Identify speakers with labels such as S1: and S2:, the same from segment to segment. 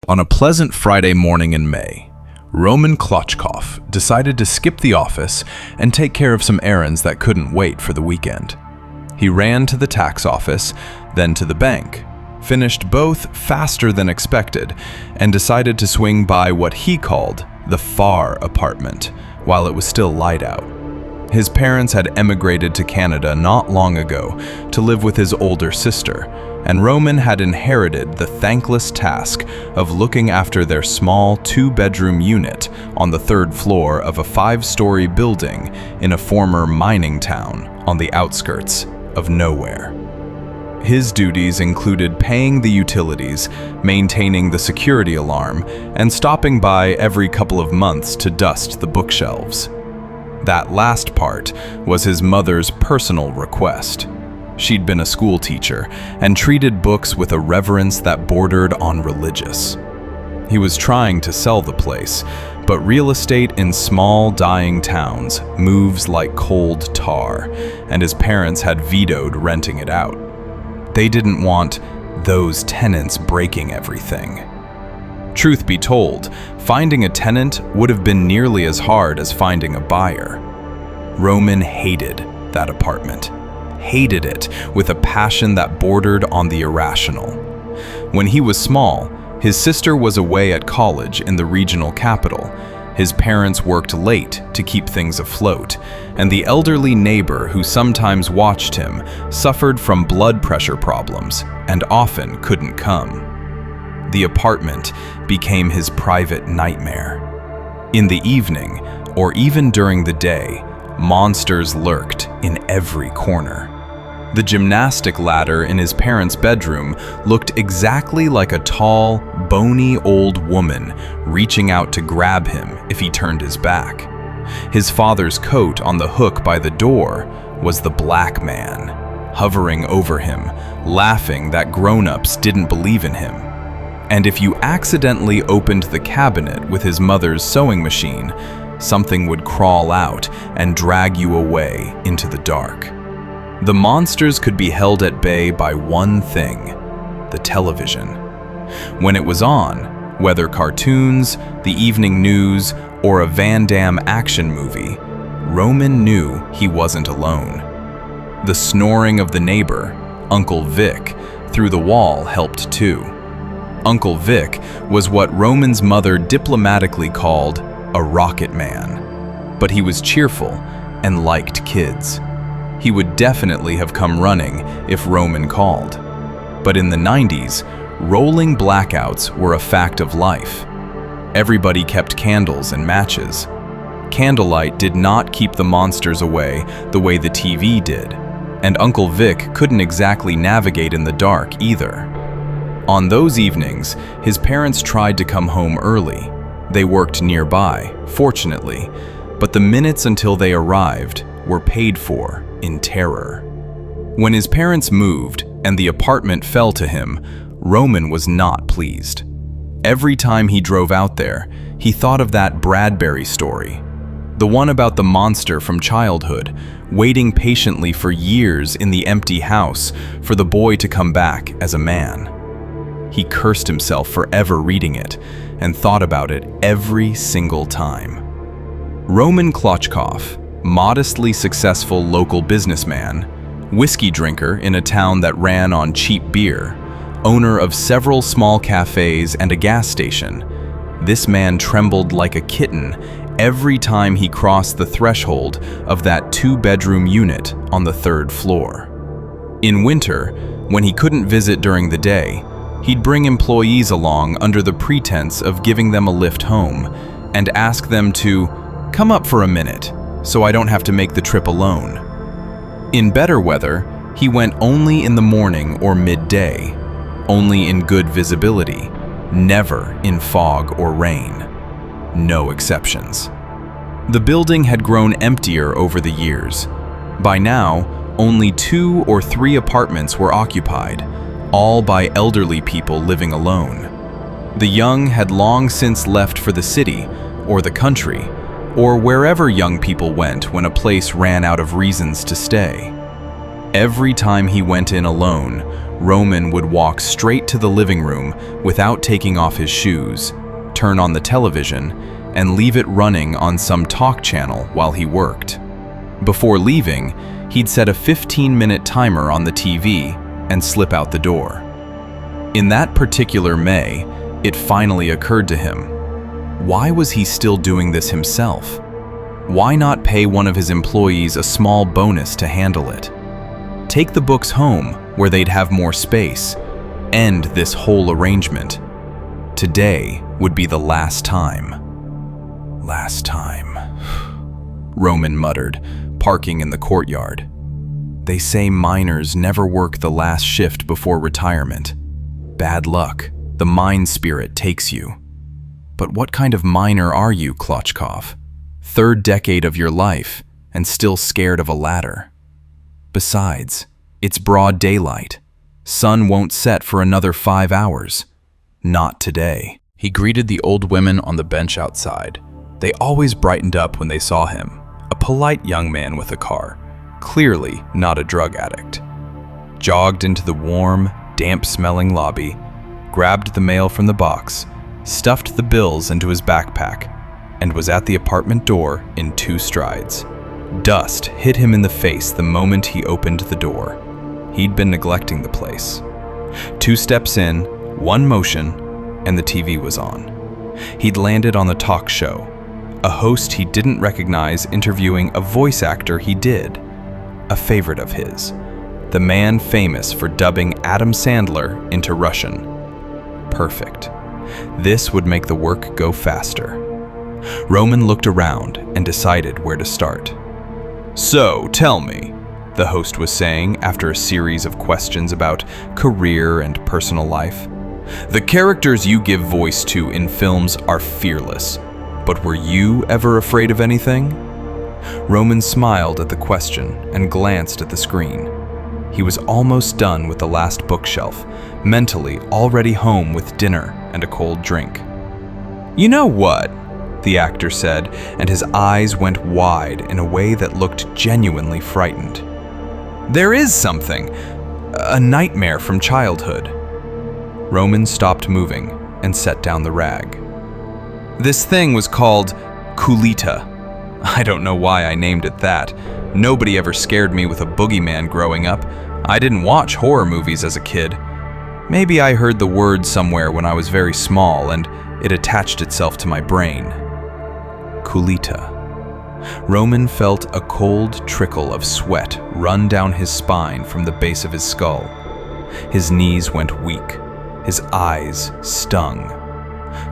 S1: On a pleasant Friday morning in May, Roman Klochkov decided to skip the office and take care of some errands that couldn't wait for the weekend. He ran to the tax office, then to the bank, finished both faster than expected, and decided to swing by what he called the Far apartment while it was still light out. His parents had emigrated to Canada not long ago to live with his older sister, and Roman had inherited the thankless task of looking after their small two-bedroom unit on the third floor of a 5-story building in a former mining town on the outskirts of nowhere. His duties included paying the utilities, maintaining the security alarm, and stopping by every couple of months to dust the bookshelves. That last part was his mother's personal request. She'd been a school teacher and treated books with a reverence that bordered on religious. He was trying to sell the place, but real estate in small, dying towns moves like cold tar, and his parents had vetoed renting it out. They didn't want those tenants breaking everything. Truth be told, finding a tenant would have been nearly as hard as finding a buyer. Roman hated that apartment. Hated it with a passion that bordered on the irrational. When he was small, his sister was away at college in the regional capital. His parents worked late to keep things afloat, and the elderly neighbor who sometimes watched him suffered from blood pressure problems and often couldn't come. The apartment became his private nightmare. In the evening, or even during the day, monsters lurked in every corner. The gymnastic ladder in his parents' bedroom looked exactly like a tall, bony old woman reaching out to grab him if he turned his back. His father's coat on the hook by the door was the Black Man, hovering over him, laughing that grown-ups didn't believe in him. And if you accidentally opened the cabinet with his mother's sewing machine, something would crawl out and drag you away into the dark. The monsters could be held at bay by one thing: the television. When it was on, whether cartoons, the evening news, or a Van Damme action movie, Roman knew he wasn't alone. The snoring of the neighbor, Uncle Vic, through the wall helped too. Uncle Vic was what Roman's mother diplomatically called a rocket man, but he was cheerful and liked kids. He would definitely have come running if Roman called. But in the 90s, rolling blackouts were a fact of life. Everybody kept candles and matches. Candlelight did not keep the monsters away the way the TV did, and Uncle Vic couldn't exactly navigate in the dark either. On those evenings, his parents tried to come home early. They worked nearby, fortunately, but the minutes until they arrived were paid for in terror. When his parents moved and the apartment fell to him, Roman was not pleased. Every time he drove out there, he thought of that Bradbury story, the one about the monster from childhood, waiting patiently for years in the empty house for the boy to come back as a man. He cursed himself for ever reading it and thought about it every single time. Roman Klochkov, modestly successful local businessman, whiskey drinker in a town that ran on cheap beer, owner of several small cafes and a gas station, this man trembled like a kitten every time he crossed the threshold of that two-bedroom unit on the third floor. In winter, when he couldn't visit during the day, he'd bring employees along under the pretense of giving them a lift home and ask them to come up for a minute so I don't have to make the trip alone. In better weather, he went only in the morning or midday, only in good visibility, never in fog or rain. No exceptions. The building had grown emptier over the years. By now, only 2 or 3 apartments were occupied, all by elderly people living alone. The young had long since left for the city or the country, or wherever young people went when a place ran out of reasons to stay. Every time he went in alone, Roman would walk straight to the living room without taking off his shoes, turn on the television, and leave it running on some talk channel while he worked. Before leaving, he'd set a 15-minute timer on the TV and slip out the door. In that particular May, it finally occurred to him. Why was he still doing this himself? Why not pay one of his employees a small bonus to handle it? Take the books home where they'd have more space. End this whole arrangement. Today would be the last time. Last time, Roman muttered, parking in the courtyard. They say miners never work the last shift before retirement. Bad luck. The mine spirit takes you. But what kind of miner are you, Klochkov? Third decade of your life, and still scared of a ladder. Besides, it's broad daylight. Sun won't set for another 5 hours. Not today. He greeted the old women on the bench outside. They always brightened up when they saw him. A polite young man with a car, clearly not a drug addict. Jogged into the warm, damp-smelling lobby, grabbed the mail from the box, stuffed the bills into his backpack, and was at the apartment door in 2 strides. Dust hit him in the face the moment he opened the door. He'd been neglecting the place. 2 steps in, 1 motion, and the TV was on. He'd landed on the talk show, a host he didn't recognize interviewing a voice actor he did, a favorite of his, the man famous for dubbing Adam Sandler into Russian. Perfect. This would make the work go faster. Roman looked around and decided where to start. "So, tell me," the host was saying after a series of questions about career and personal life. "The characters you give voice to in films are fearless, but were you ever afraid of anything?" Roman smiled at the question and glanced at the screen. He was almost done with the last bookshelf, mentally already home with dinner and a cold drink. "You know what?" the actor said, and his eyes went wide in a way that looked genuinely frightened. "There is something, a nightmare from childhood." Roman stopped moving and set down the rag. "This thing was called Kulita. I don't know why I named it that. Nobody ever scared me with a boogeyman growing up. I didn't watch horror movies as a kid. Maybe I heard the word somewhere when I was very small and it attached itself to my brain. Kulita." Roman felt a cold trickle of sweat run down his spine from the base of his skull. His knees went weak. His eyes stung.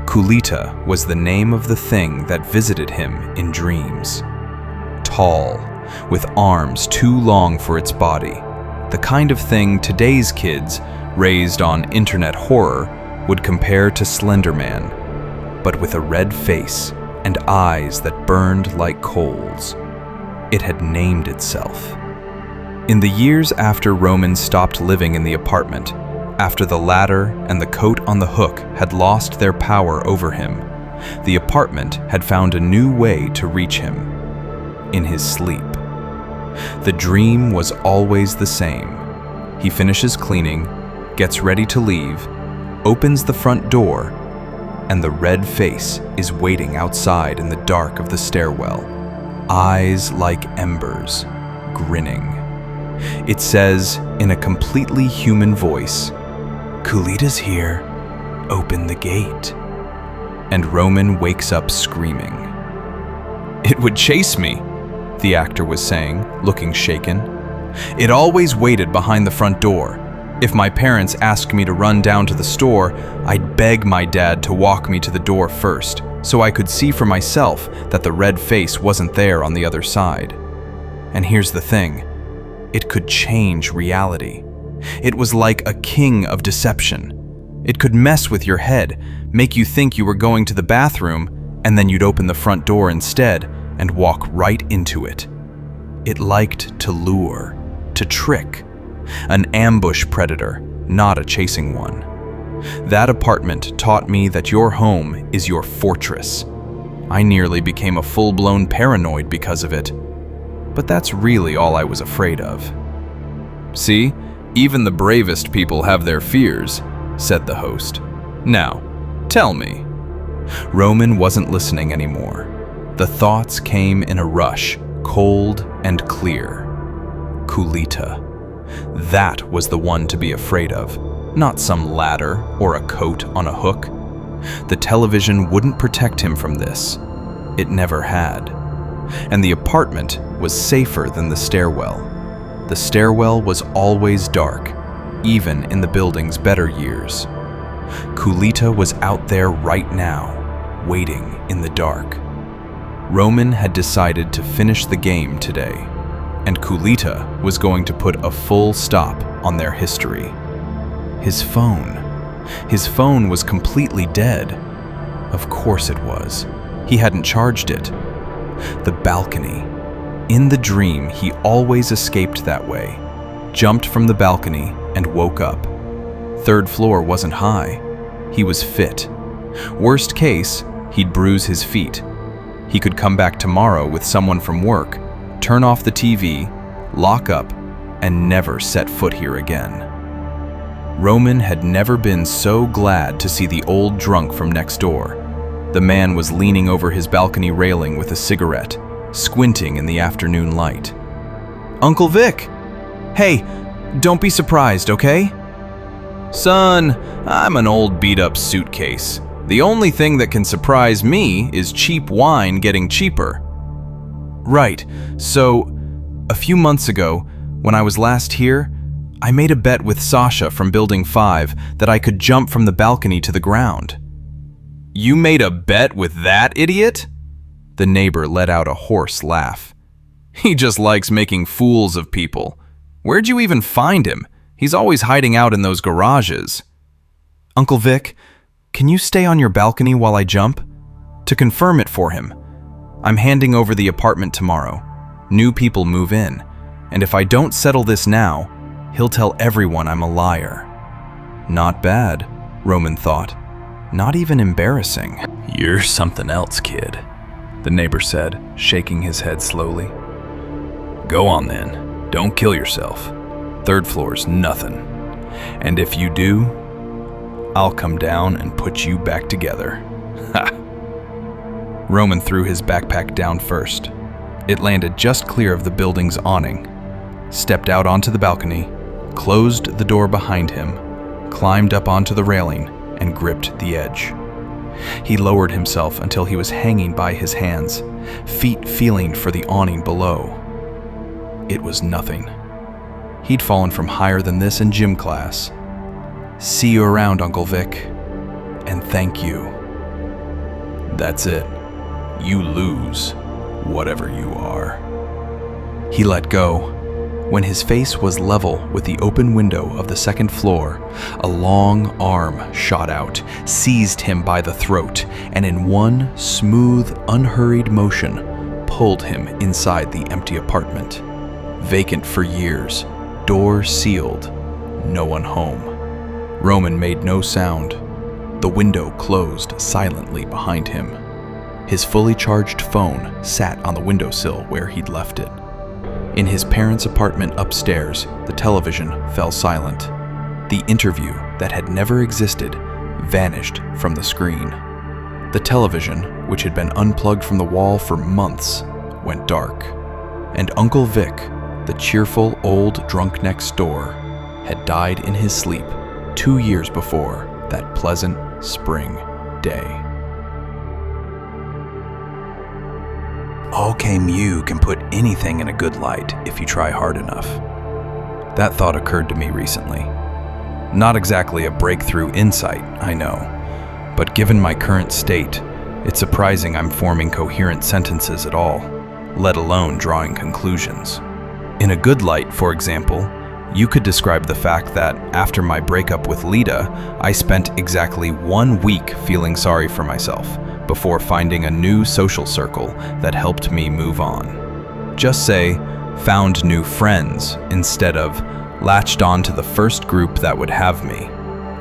S1: Kulita was the name of the thing that visited him in dreams. Tall, with arms too long for its body, the kind of thing today's kids, raised on internet horror, would compare to Slender Man, but with a red face and eyes that burned like coals. It had named itself. In the years after Roman stopped living in the apartment, after the ladder and the coat on the hook had lost their power over him, the apartment had found a new way to reach him: in his sleep. The dream was always the same. He finishes cleaning, gets ready to leave, opens the front door, and the red face is waiting outside in the dark of the stairwell, eyes like embers, grinning. It says, in a completely human voice, "Kulita's here, open the gate." And Roman wakes up screaming. "It would chase me," the actor was saying, looking shaken. "It always waited behind the front door. If my parents asked me to run down to the store, I'd beg my dad to walk me to the door first, so I could see for myself that the red face wasn't there on the other side. And here's the thing, it could change reality. It was like a king of deception. It could mess with your head, make you think you were going to the bathroom, and then you'd open the front door instead and walk right into it. It liked to lure, to trick. An ambush predator, not a chasing one. That apartment taught me that your home is your fortress. I nearly became a full-blown paranoid because of it. But that's really all I was afraid of." "See, even the bravest people have their fears," said the host. "Now, tell me." Roman wasn't listening anymore. The thoughts came in a rush, cold and clear. Kulita. That was the one to be afraid of, not some ladder or a coat on a hook. The television wouldn't protect him from this. It never had. And the apartment was safer than the stairwell. The stairwell was always dark, even in the building's better years. Kulita was out there right now, waiting in the dark. Roman had decided to finish the game today, and Kulita was going to put a full stop on their history. His phone. His phone was completely dead. Of course it was. He hadn't charged it. The balcony. In the dream, he always escaped that way, jumped from the balcony and woke up. Third floor wasn't high. He was fit. Worst case, he'd bruise his feet. He could come back tomorrow with someone from work, turn off the TV, lock up, and never set foot here again. Roman had never been so glad to see the old drunk from next door. The man was leaning over his balcony railing with a cigarette, squinting in the afternoon light. "Uncle Vic! Hey, don't be surprised, okay?" "Son, I'm an old beat-up suitcase. The only thing that can surprise me is cheap wine getting cheaper." "Right, so a few months ago, when I was last here, I made a bet with Sasha from Building 5 that I could jump from the balcony to the ground." "You made a bet with that idiot?" The neighbor let out a hoarse laugh. "He just likes making fools of people. Where'd you even find him? He's always hiding out in those garages." "Uncle Vic, can you stay on your balcony while I jump? To confirm it for him. I'm handing over the apartment tomorrow. New people move in, and if I don't settle this now, he'll tell everyone I'm a liar." Not bad, Roman thought. Not even embarrassing. "You're something else, kid," the neighbor said, shaking his head slowly. "Go on then. Don't kill yourself. Third floor's nothing. And if you do, I'll come down and put you back together." Ha! Roman threw his backpack down first. It landed just clear of the building's awning, stepped out onto the balcony, closed the door behind him, climbed up onto the railing, and gripped the edge. He lowered himself until he was hanging by his hands, feet feeling for the awning below. It was nothing. He'd fallen from higher than this in gym class. "See you around, Uncle Vic. And thank you." "That's it. You lose, whatever you are." He let go. When his face was level with the open window of the second floor, a long arm shot out, seized him by the throat, and in one smooth, unhurried motion, pulled him inside the empty apartment. Vacant for years, door sealed, no one home. Roman made no sound. The window closed silently behind him. His fully charged phone sat on the windowsill where he'd left it. In his parents' apartment upstairs, the television fell silent. The interview that had never existed vanished from the screen. The television, which had been unplugged from the wall for months, went dark. And Uncle Vic, the cheerful old drunk next door, had died in his sleep 2 years before that pleasant spring day. OKMU can put anything in a good light if you try hard enough. That thought occurred to me recently. Not exactly a breakthrough insight, I know, but given my current state, it's surprising I'm forming coherent sentences at all, let alone drawing conclusions. In a good light, for example, you could describe the fact that after my breakup with Lita, I spent exactly 1 week feeling sorry for myself before finding a new social circle that helped me move on. Just say, found new friends instead of latched on to the first group that would have me.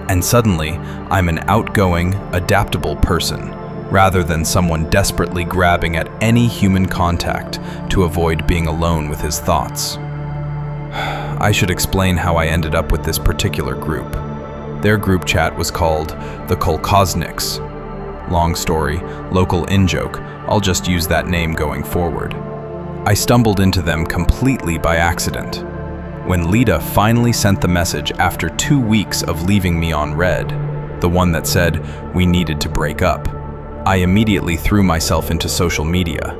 S1: And suddenly, I'm an outgoing, adaptable person, rather than someone desperately grabbing at any human contact to avoid being alone with his thoughts. I should explain how I ended up with this particular group. Their group chat was called the Kolkozniks. Long story, local in-joke, I'll just use that name going forward. I stumbled into them completely by accident. When Lita finally sent the message after 2 weeks of leaving me on read, the one that said we needed to break up, I immediately threw myself into social media.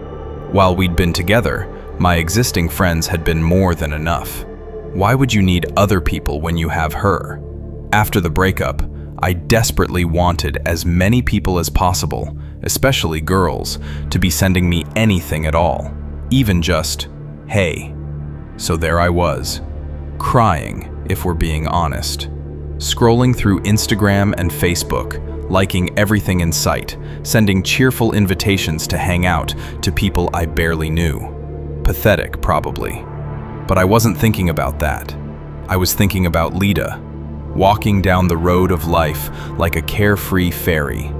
S1: While we'd been together, my existing friends had been more than enough. Why would you need other people when you have her? After the breakup, I desperately wanted as many people as possible, especially girls, to be sending me anything at all, even just, hey. So there I was, crying, if we're being honest. Scrolling through Instagram and Facebook, liking everything in sight, sending cheerful invitations to hang out to people I barely knew. Pathetic, probably. But I wasn't thinking about that. I was thinking about Lita, walking down the road of life like a carefree fairy,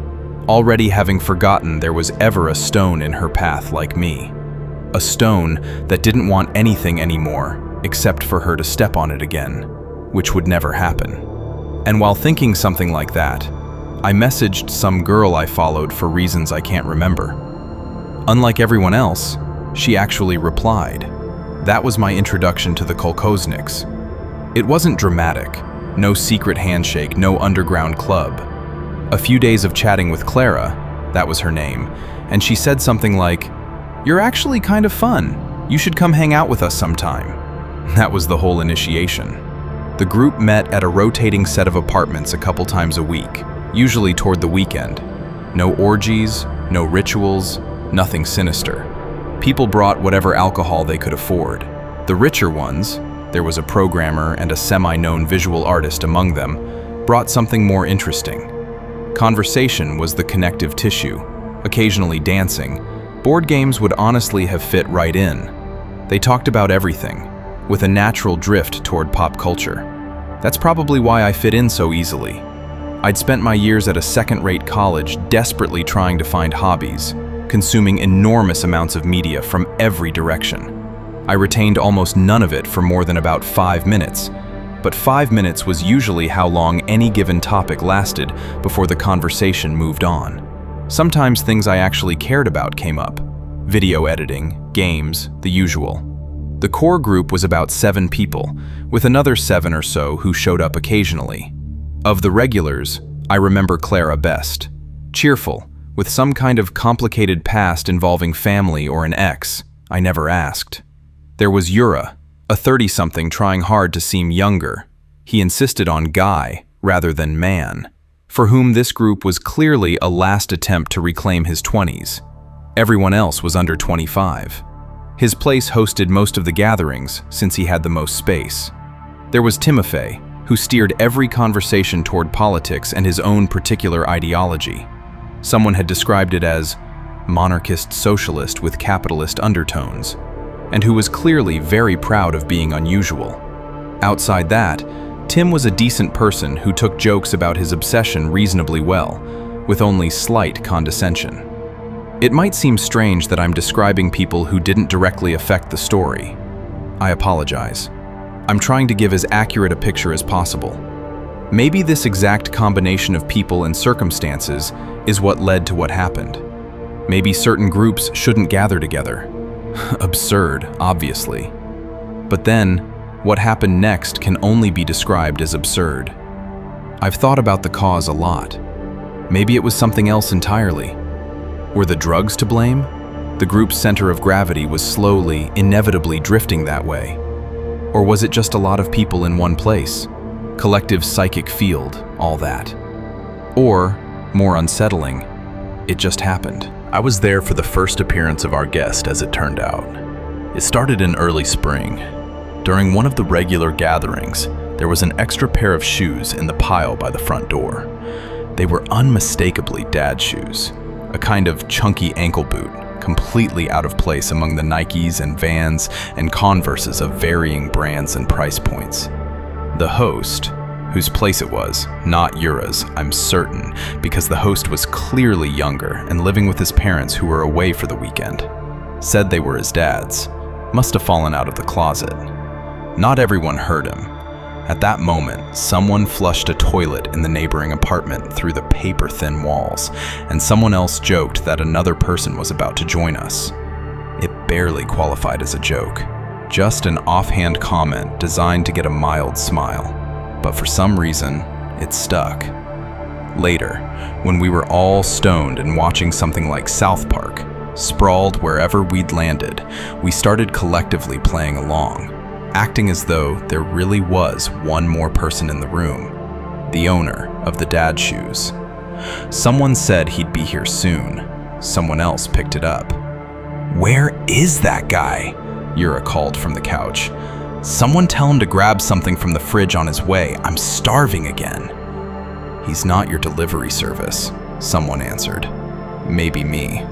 S1: already having forgotten there was ever a stone in her path like me. A stone that didn't want anything anymore except for her to step on it again, which would never happen. And while thinking something like that, I messaged some girl I followed for reasons I can't remember. Unlike everyone else, she actually replied. That was my introduction to the Kolkozniks. It wasn't dramatic, no secret handshake, no underground club. A few days of chatting with Clara, that was her name, and she said something like, "You're actually kind of fun. You should come hang out with us sometime." That was the whole initiation. The group met at a rotating set of apartments a couple times a week, usually toward the weekend. No orgies, no rituals, nothing sinister. People brought whatever alcohol they could afford. The richer ones, there was a programmer and a semi-known visual artist among them, brought something more interesting. Conversation was the connective tissue, occasionally dancing. Board games would honestly have fit right in. They talked about everything, with a natural drift toward pop culture. That's probably why I fit in so easily. I'd spent my years at a second-rate college desperately trying to find hobbies, consuming enormous amounts of media from every direction. I retained almost none of it for more than about 5 minutes, but 5 minutes was usually how long any given topic lasted before the conversation moved on. Sometimes things I actually cared about came up. Video editing, games, the usual. The core group was about 7 people, with another 7 or so who showed up occasionally. Of the regulars, I remember Clara best. Cheerful, with some kind of complicated past involving family or an ex. I never asked. There was Yura, a 30-something trying hard to seem younger. He insisted on guy rather than man, for whom this group was clearly a last attempt to reclaim his 20s. Everyone else was under 25. His place hosted most of the gatherings since he had the most space. There was Timofey, who steered every conversation toward politics and his own particular ideology. Someone had described it as monarchist socialist with capitalist undertones, and who was clearly very proud of being unusual. Outside that, Tim was a decent person who took jokes about his obsession reasonably well, with only slight condescension. It might seem strange that I'm describing people who didn't directly affect the story. I apologize. I'm trying to give as accurate a picture as possible. Maybe this exact combination of people and circumstances is what led to what happened. Maybe certain groups shouldn't gather together. Absurd, obviously. But then, what happened next can only be described as absurd. I've thought about the cause a lot. Maybe it was something else entirely. Were the drugs to blame? The group's center of gravity was slowly, inevitably drifting that way. Or was it just a lot of people in one place? Collective psychic field, all that. Or, more unsettling, it just happened. I was there for the first appearance of our guest, as it turned out. It started in early spring. During one of the regular gatherings, there was an extra pair of shoes in the pile by the front door. They were unmistakably dad shoes, a kind of chunky ankle boot, completely out of place among the Nikes and Vans and Converses of varying brands and price points. The host, whose place it was, not Yura's, I'm certain, because the host was clearly younger and living with his parents who were away for the weekend, said they were his dad's. Must have fallen out of the closet. Not everyone heard him. At that moment, someone flushed a toilet in the neighboring apartment through the paper-thin walls, and someone else joked that another person was about to join us. It barely qualified as a joke, just an offhand comment designed to get a mild smile. But for some reason, it stuck. Later, when we were all stoned and watching something like South Park, sprawled wherever we'd landed, we started collectively playing along, acting as though there really was one more person in the room, the owner of the dad shoes. Someone said he'd be here soon. Someone else picked it up. "Where is that guy?" Yura called from the couch. "Someone tell him to grab something from the fridge on his way. I'm starving again." "He's not your delivery service," someone answered. "Maybe me.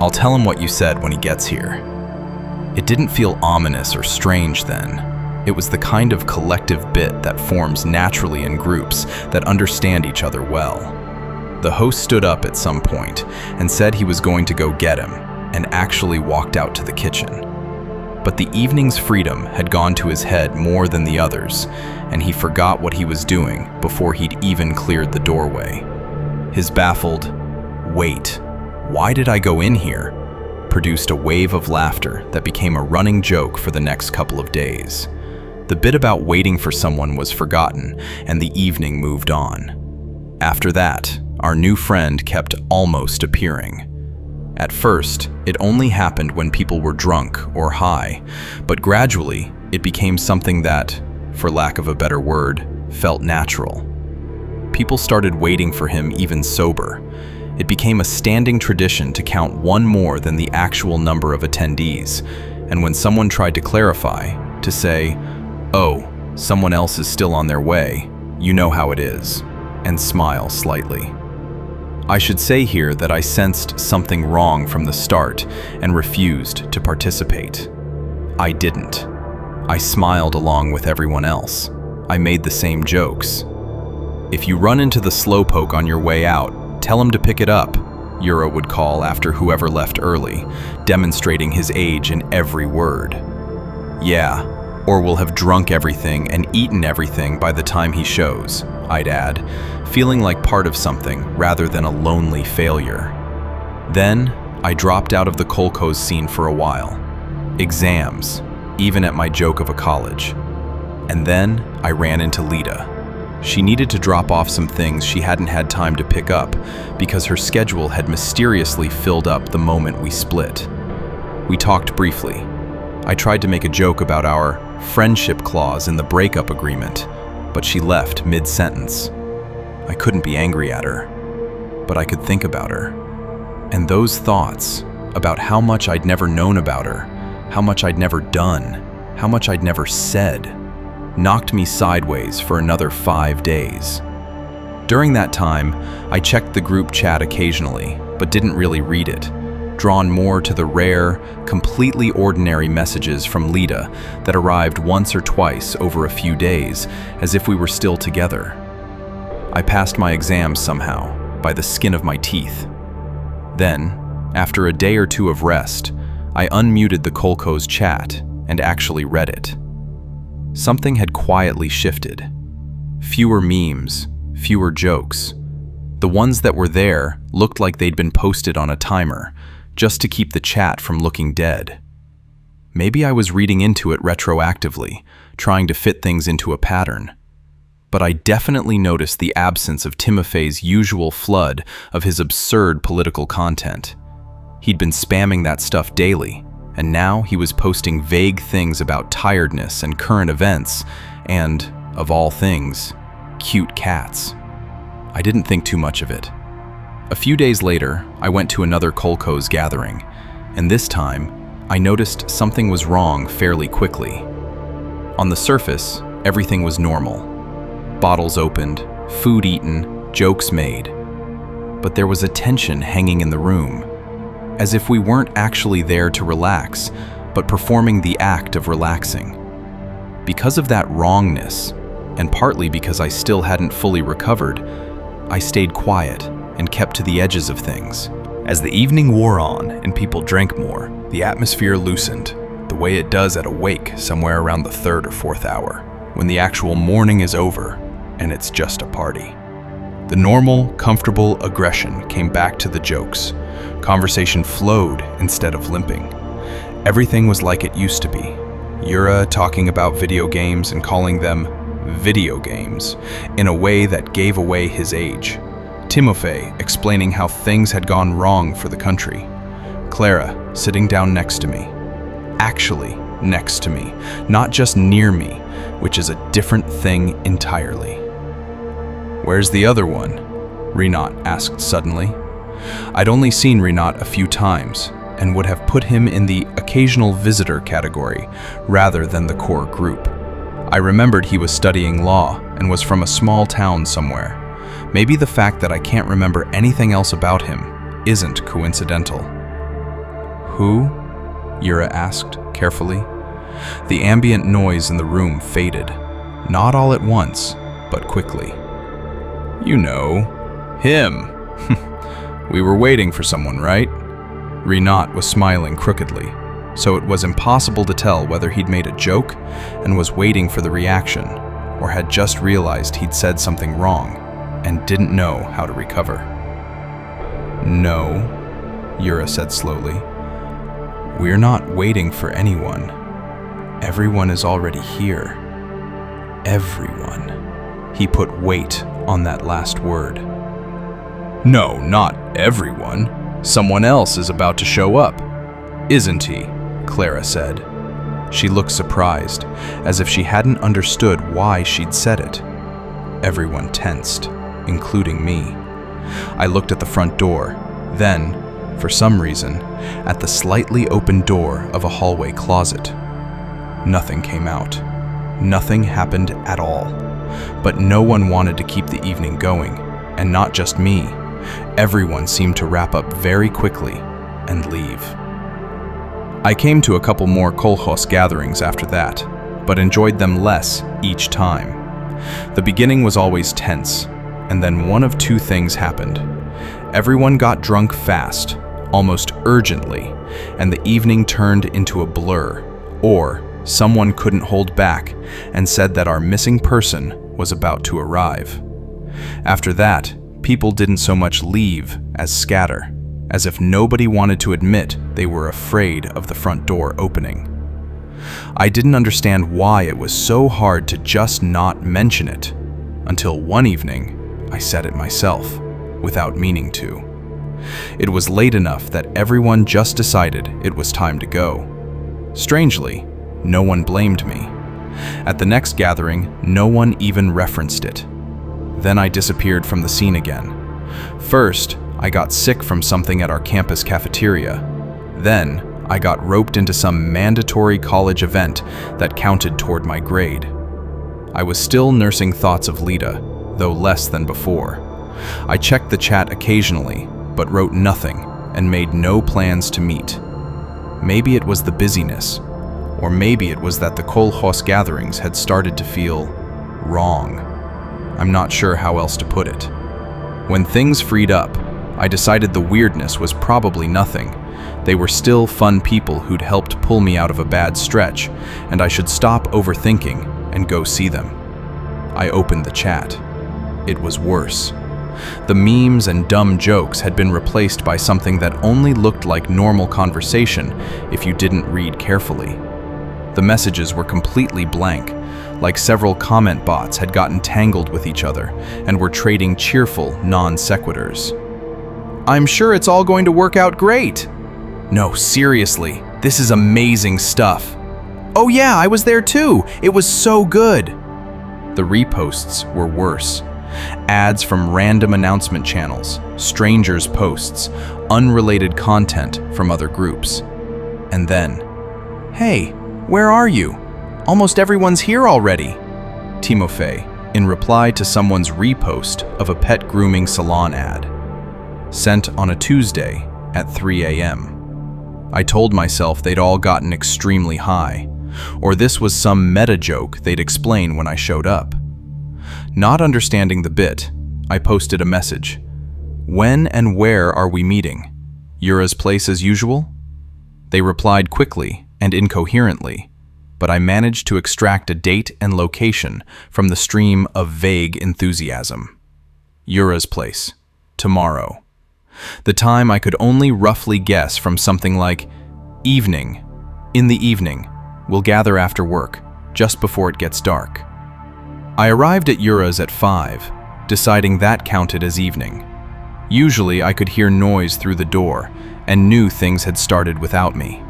S1: I'll tell him what you said when he gets here." It didn't feel ominous or strange then. It was the kind of collective bit that forms naturally in groups that understand each other well. The host stood up at some point and said he was going to go get him, and actually walked out to the kitchen. But the evening's freedom had gone to his head more than the others, and he forgot what he was doing before he'd even cleared the doorway. His baffled, "Wait, why did I go in here?" produced a wave of laughter that became a running joke for the next couple of days. The bit about waiting for someone was forgotten, and the evening moved on. After that, our new friend kept almost appearing. At first, it only happened when people were drunk or high, but gradually, it became something that, for lack of a better word, felt natural. People started waiting for him even sober. It became a standing tradition to count one more than the actual number of attendees, and when someone tried to clarify, to say, "Oh, someone else is still on their way, you know how it is," and smile slightly. I should say here that I sensed something wrong from the start and refused to participate. I didn't. I smiled along with everyone else. I made the same jokes. "If you run into the slowpoke on your way out, tell him to pick it up," Yura would call after whoever left early, demonstrating his age in every word. "Yeah, or we'll have drunk everything and eaten everything by the time he shows," I'd add, feeling like part of something rather than a lonely failure. Then, I dropped out of the Kolkhoz scene for a while. Exams, even at my joke of a college. And then, I ran into Lita. She needed to drop off some things she hadn't had time to pick up because her schedule had mysteriously filled up the moment we split. We talked briefly. I tried to make a joke about our friendship clause in the breakup agreement, but she left mid-sentence. I couldn't be angry at her, but I could think about her. And those thoughts about how much I'd never known about her, how much I'd never done, how much I'd never said, knocked me sideways for another 5 days. During that time, I checked the group chat occasionally, but didn't really read it, drawn more to the rare, completely ordinary messages from Lita that arrived once or twice over a few days, as if we were still together. I passed my exams somehow, by the skin of my teeth. Then, after a day or two of rest, I unmuted the Kolkhoz chat and actually read it. Something had quietly shifted. Fewer memes, fewer jokes. The ones that were there looked like they'd been posted on a timer, just to keep the chat from looking dead. Maybe I was reading into it retroactively, trying to fit things into a pattern. But I definitely noticed the absence of Timofey's usual flood of his absurd political content. He'd been spamming that stuff daily, and now he was posting vague things about tiredness and current events, and, of all things, cute cats. I didn't think too much of it. A few days later, I went to another Kolkhoz gathering, and this time, I noticed something was wrong fairly quickly. On the surface, everything was normal. Bottles opened, food eaten, jokes made. But there was a tension hanging in the room, as if we weren't actually there to relax, but performing the act of relaxing. Because of that wrongness, and partly because I still hadn't fully recovered, I stayed quiet and kept to the edges of things. As the evening wore on and people drank more, the atmosphere loosened, the way it does at a wake somewhere around the 3rd or 4th hour, when the actual morning is over and it's just a party. The normal, comfortable aggression came back to the jokes. Conversation flowed instead of limping. Everything was like it used to be. Yura talking about video games and calling them video games in a way that gave away his age. Timofey explaining how things had gone wrong for the country. Clara sitting down next to me. Actually next to me, not just near me, which is a different thing entirely. "Where's the other one?" Rinat asked suddenly. I'd only seen Rinat a few times and would have put him in the occasional visitor category rather than the core group. I remembered he was studying law and was from a small town somewhere. Maybe the fact that I can't remember anything else about him isn't coincidental. "Who?" Yura asked carefully. The ambient noise in the room faded, not all at once, but quickly. "You know, him. We were waiting for someone, right?" Rinat was smiling crookedly, so it was impossible to tell whether he'd made a joke and was waiting for the reaction, or had just realized he'd said something wrong and didn't know how to recover. "No," Yura said slowly. "We're not waiting for anyone. Everyone is already here. Everyone." He put weight on that last word. "No, not everyone. Someone else is about to show up, isn't he?" Clara said. She looked surprised, as if she hadn't understood why she'd said it. Everyone tensed, including me. I looked at the front door, then, for some reason, at the slightly open door of a hallway closet. Nothing came out. Nothing happened at all. But no one wanted to keep the evening going, and not just me. Everyone seemed to wrap up very quickly and leave. I came to a couple more kolkhoz gatherings after that, but enjoyed them less each time. The beginning was always tense, and then one of two things happened. Everyone got drunk fast, almost urgently, and the evening turned into a blur, or someone couldn't hold back and said that our missing person was about to arrive. After that, people didn't so much leave as scatter, as if nobody wanted to admit they were afraid of the front door opening. I didn't understand why it was so hard to just not mention it, until one evening I said it myself, without meaning to. It was late enough that everyone just decided it was time to go. Strangely, no one blamed me. At the next gathering, no one even referenced it. Then I disappeared from the scene again. First, I got sick from something at our campus cafeteria. Then, I got roped into some mandatory college event that counted toward my grade. I was still nursing thoughts of Lita, though less than before. I checked the chat occasionally, but wrote nothing and made no plans to meet. Maybe it was the busyness, or maybe it was that the kolkhoz gatherings had started to feel wrong. I'm not sure how else to put it. When things freed up, I decided the weirdness was probably nothing. They were still fun people who'd helped pull me out of a bad stretch, and I should stop overthinking and go see them. I opened the chat. It was worse. The memes and dumb jokes had been replaced by something that only looked like normal conversation if you didn't read carefully. The messages were completely blank, like several comment bots had gotten tangled with each other and were trading cheerful non sequiturs. "I'm sure it's all going to work out great." "No, seriously, this is amazing stuff." "Oh yeah, I was there too. It was so good." The reposts were worse. Ads from random announcement channels, strangers' posts, unrelated content from other groups. And then, "Hey, where are you? Almost everyone's here already." Timofey, in reply to someone's repost of a pet grooming salon ad. Sent on a Tuesday at 3 a.m. I told myself they'd all gotten extremely high, or this was some meta joke they'd explain when I showed up. Not understanding the bit, I posted a message. "When and where are we meeting? Yura's place as usual?" They replied quickly and incoherently, but I managed to extract a date and location from the stream of vague enthusiasm. Yura's place. Tomorrow. The time I could only roughly guess from something like evening. In the evening. We'll gather after work, just before it gets dark. I arrived at Yura's at 5, deciding that counted as evening. Usually I could hear noise through the door and knew things had started without me.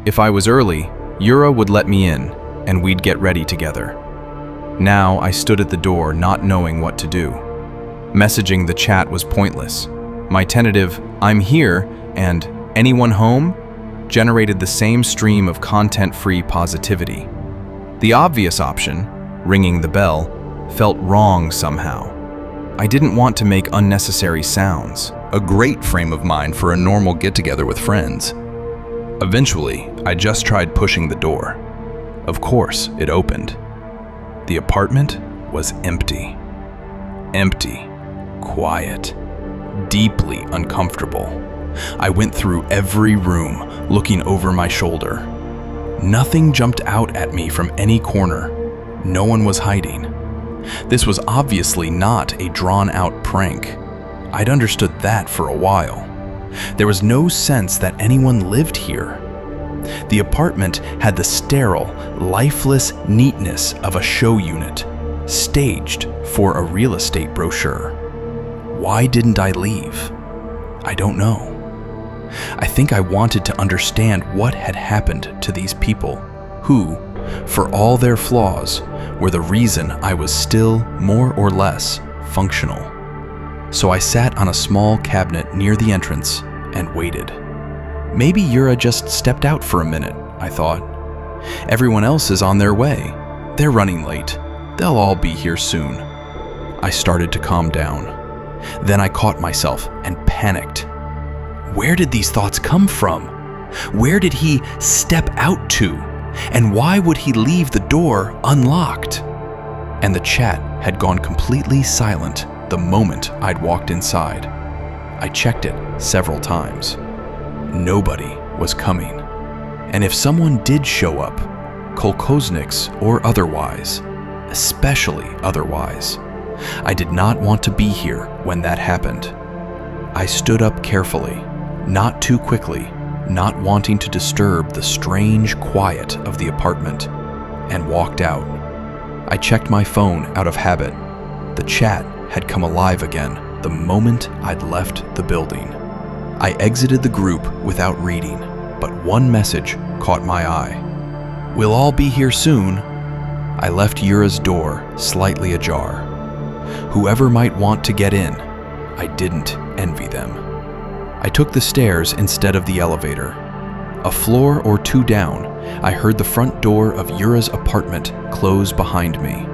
S1: If I was early, Yura would let me in and we'd get ready together. Now I stood at the door not knowing what to do. Messaging the chat was pointless. My tentative, "I'm here," and "anyone home?" generated the same stream of content-free positivity. The obvious option, ringing the bell, felt wrong somehow. I didn't want to make unnecessary sounds, a great frame of mind for a normal get-together with friends. Eventually, I just tried pushing the door. Of course, it opened. The apartment was empty. Empty. Quiet. Deeply uncomfortable. I went through every room, looking over my shoulder. Nothing jumped out at me from any corner. No one was hiding. This was obviously not a drawn-out prank. I'd understood that for a while. There was no sense that anyone lived here. The apartment had the sterile, lifeless neatness of a show unit, staged for a real estate brochure. Why didn't I leave? I don't know. I think I wanted to understand what had happened to these people who, for all their flaws, were the reason I was still more or less functional. So I sat on a small cabinet near the entrance and waited. Maybe Yura just stepped out for a minute, I thought. Everyone else is on their way. They're running late. They'll all be here soon. I started to calm down. Then I caught myself and panicked. Where did these thoughts come from? Where did he step out to? And why would he leave the door unlocked? And the chat had gone completely silent the moment I'd walked inside. I checked it several times. Nobody was coming. And if someone did show up, kolkhozniks or otherwise, especially otherwise, I did not want to be here when that happened. I stood up carefully, not too quickly, not wanting to disturb the strange quiet of the apartment, and walked out. I checked my phone out of habit. The chat had come alive again the moment I'd left the building. I exited the group without reading, but one message caught my eye. "We'll all be here soon." I left Yura's door slightly ajar. Whoever might want to get in, I didn't envy them. I took the stairs instead of the elevator. A floor or two down, I heard the front door of Yura's apartment close behind me.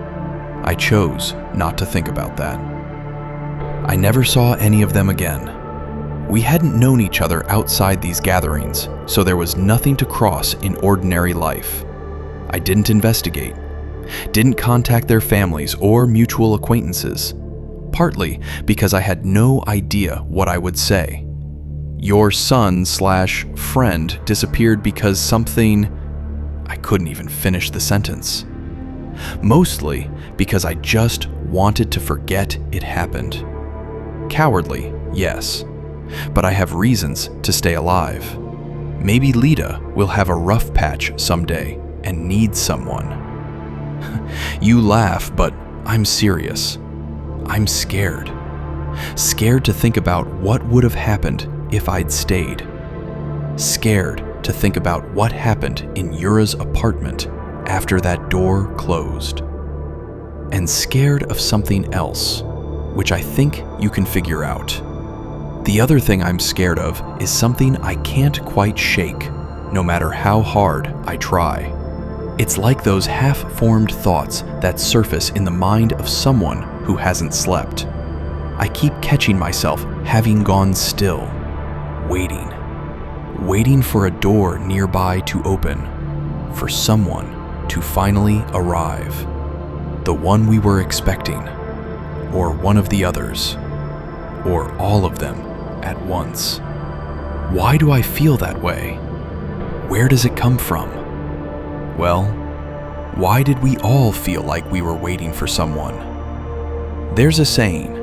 S1: I chose not to think about that. I never saw any of them again. We hadn't known each other outside these gatherings, so there was nothing to cross in ordinary life. I didn't investigate, didn't contact their families or mutual acquaintances, partly because I had no idea what I would say. Your son/friend disappeared because something... I couldn't even finish the sentence. Mostly because I just wanted to forget it happened. Cowardly, yes, but I have reasons to stay alive. Maybe Lita will have a rough patch someday and need someone. You laugh, but I'm serious. I'm scared. Scared to think about what would have happened if I'd stayed. Scared to think about what happened in Yura's apartment after that door closed. And scared of something else, which I think you can figure out. The other thing I'm scared of is something I can't quite shake, no matter how hard I try. It's like those half-formed thoughts that surface in the mind of someone who hasn't slept. I keep catching myself having gone still, waiting for a door nearby to open, for someone to finally arrive, the one we were expecting, or one of the others, or all of them at once. Why do I feel that way? Where does it come from? Well, why did we all feel like we were waiting for someone? There's a saying,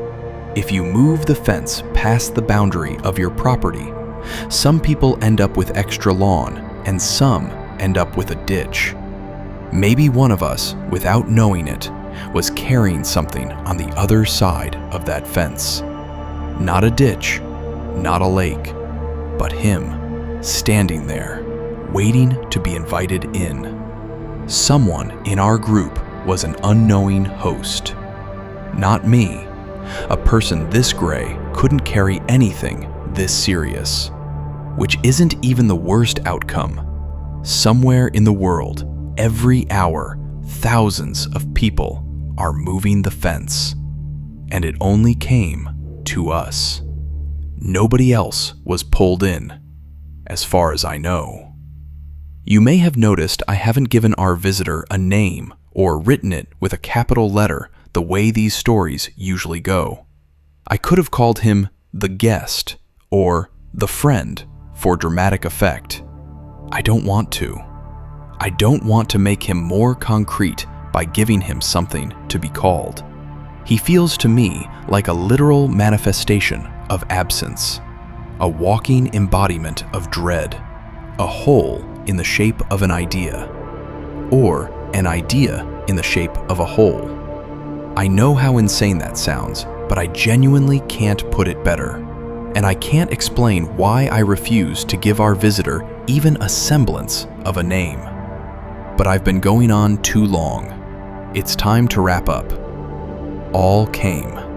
S1: if you move the fence past the boundary of your property, some people end up with extra lawn and some end up with a ditch. Maybe one of us, without knowing it, was carrying something on the other side of that fence. Not a ditch, not a lake, but him, standing there, waiting to be invited in. Someone in our group was an unknowing host. Not me. A person this gray couldn't carry anything this serious. Which isn't even the worst outcome. Somewhere in the world, every hour, thousands of people are moving the fence. And it only came to us. Nobody else was pulled in, as far as I know. You may have noticed I haven't given our visitor a name or written it with a capital letter the way these stories usually go. I could have called him the guest or the friend for dramatic effect. I don't want to. I don't want to make him more concrete by giving him something to be called. He feels to me like a literal manifestation of absence, a walking embodiment of dread, a hole in the shape of an idea, or an idea in the shape of a hole. I know how insane that sounds, but I genuinely can't put it better. And I can't explain why I refuse to give our visitor even a semblance of a name. But I've been going on too long. It's time to wrap up. All came